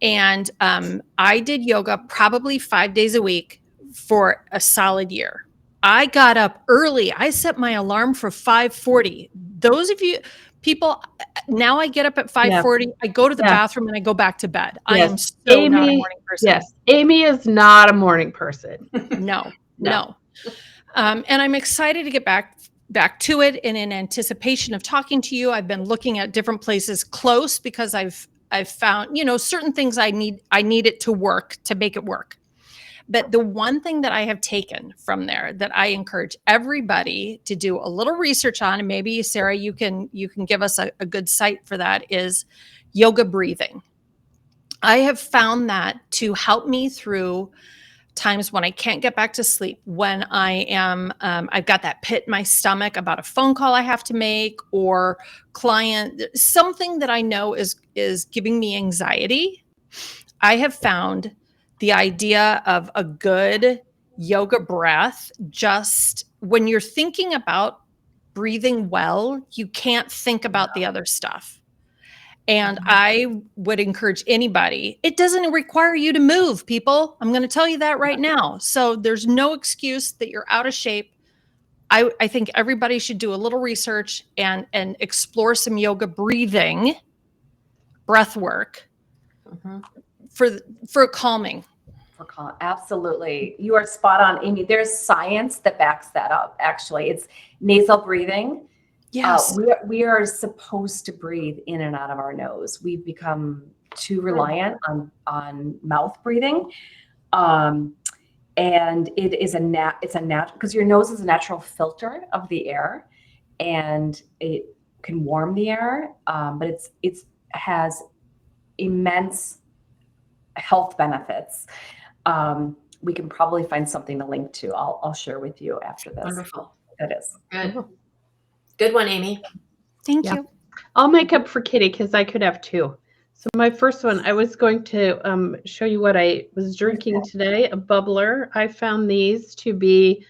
And I did yoga probably 5 days a week for a solid year. I got up early. I set my alarm for 5:40. Those of you people, now I get up at 5:40. I go to the bathroom and I go back to bed. I am so not a morning person. Yes, Amy is not a morning person. No. And I'm excited to get back to it, and in anticipation of talking to you, I've been looking at different places close because I've found, certain things I need it to work, to make it work. But the one thing that I have taken from there that I encourage everybody to do a little research on, and maybe Sarah, you can give us a good site for that, is yoga breathing. I have found that to help me through times when I can't get back to sleep, when I am, I've got that pit in my stomach about a phone call I have to make, or something that I know is giving me anxiety. I have found the idea of a good yoga breath, just when you're thinking about breathing well, you can't think about the other stuff. And I would encourage anybody, it doesn't require you to move, people. I'm going to tell you that right now. So there's no excuse that you're out of shape. I think everybody should do a little research and explore some yoga breathing. breath work for calming. Absolutely. You are spot on, Amy. There's science that backs that up, actually. It's nasal breathing. Yes. We are supposed to breathe in and out of our nose. We've become too reliant on mouth breathing. And it is it's a natural, because your nose is a natural filter of the air, and it can warm the air, but it has immense health benefits. We can probably find something to link to. I'll share with you after this. Wonderful. That is Good one, Amy. Thank Yeah. you. I'll make up for Kitty because I could have two. So my first one, I was going to show you what I was drinking today, a bubbler. I found these to be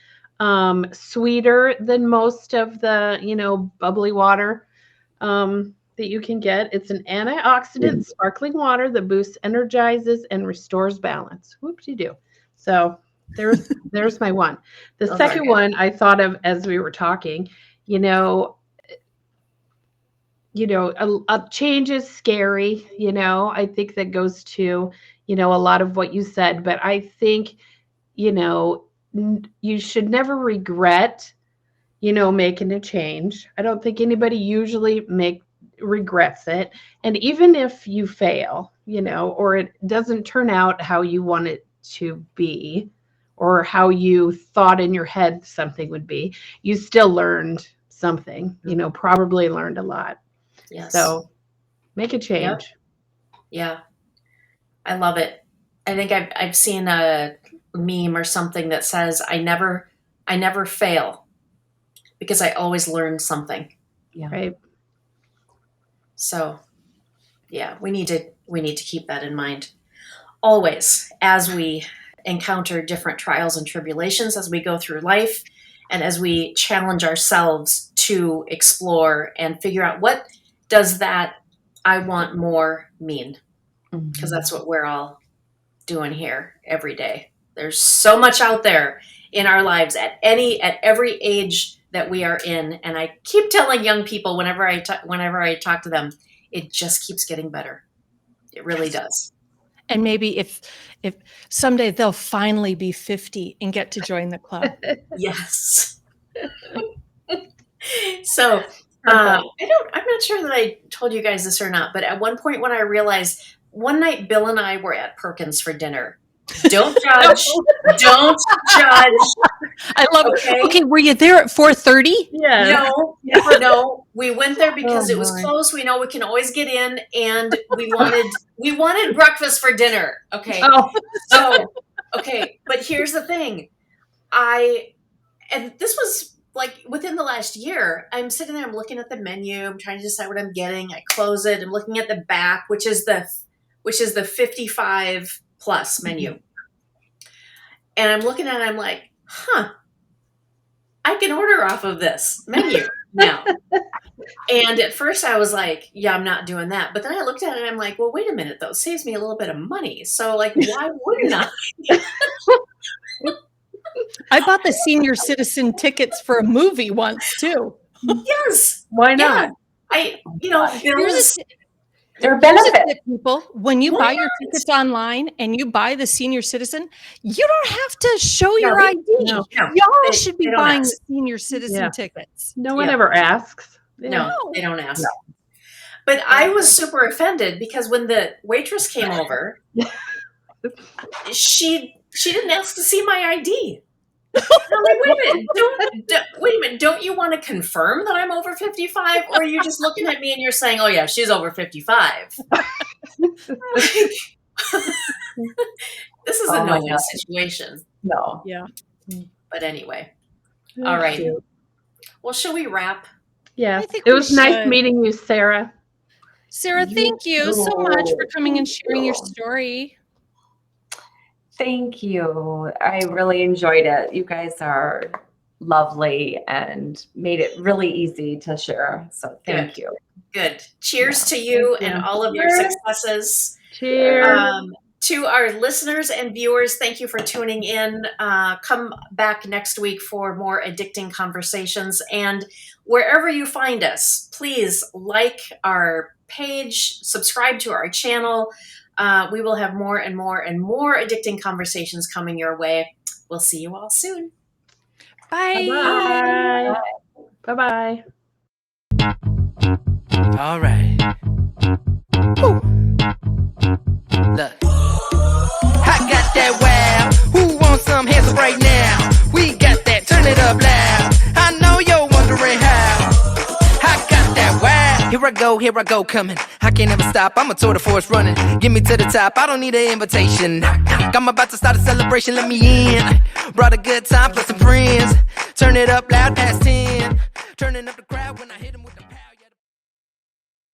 sweeter than most of the, bubbly water that you can get. It's an antioxidant sparkling water that boosts, energizes, and restores balance. Whoop-de-doo. So there's my one. The second one I thought of as we were talking, a change is scary, I think that goes to, a lot of what you said, but I think, you should never regret, making a change. I don't think anybody usually regrets it. And even if you fail, or it doesn't turn out how you want it to be, or how you thought in your head something would be, you still learned something, probably learned a lot. Yes. So make a change. Yep. Yeah. I love it. I think I've seen a meme or something that says, I never fail because I always learn something. Yeah. Right. So yeah, we need to keep that in mind always as we encounter different trials and tribulations, as we go through life, and as we challenge ourselves to explore and figure out, what does that I want more mean? Because that's what we're all doing here every day. There's so much out there in our lives at every age that we are in, and I keep telling young people whenever I talk to them, it just keeps getting better. It really does. And maybe if someday they'll finally be 50 and get to join the club. Yes. So I'm not sure that I told you guys this or not, but at one point when I realized, one night Bill and I were at Perkins for dinner. Don't judge. Don't judge. I love it. Okay, were you there at 4:30? Yeah. No. We went there because it was close. We know we can always get in, and we wanted breakfast for dinner. Okay. Oh. So but here's the thing. And this was like within the last year, I'm sitting there, I'm looking at the menu, I'm trying to decide what I'm getting. I close it, I'm looking at the back, which is the 55 plus menu. And I'm looking at it, I'm like, I can order off of this menu now. And at first I was like, yeah, I'm not doing that. But then I looked at it and I'm like, well, wait a minute though, it saves me a little bit of money. So like, why wouldn't I? I bought the senior citizen tickets for a movie once too. Yes. Why not? There are benefits. People, when you buy your tickets online and you buy the senior citizen, you don't have to show your ID. No. Y'all should be buying the senior citizen tickets. No one ever asks. No, they don't ask. No. But I was super offended because when the waitress came over, she didn't ask to see my ID. I'm like, wait a minute, don't you want to confirm that I'm over 55? Or are you just looking at me and you're saying, oh yeah, she's over 55? This is a no-win situation. No. Yeah. But anyway. All right. Cute. Well, shall we wrap? Yeah. It was nice meeting you, Sarah. Sarah, thank you so much for coming and sharing your story. Thank you. I really enjoyed it. You guys are lovely and made it really easy to share. So thank you. Good. Cheers to you and all of your successes. Cheers. To our listeners and viewers, thank you for tuning in. Come back next week for more addicting conversations. And wherever you find us, please like our page, subscribe to our channel. We will have more and more and more addicting conversations coming your way. We'll see you all soon. Bye. Bye. Bye-bye. All right. Woo. Look. I got that wow. Who wants some hands up right now? We got that. Turn it up loud. I know you're wondering how. I got that wow. Here I go, coming. I can't ever stop. I'm a tour de force running. Get me to the top. I don't need an invitation. I'm about to start a celebration. Let me in. Brought a good time plus some friends. Turn it up loud past 10. Turning up the crowd when I hit 'em.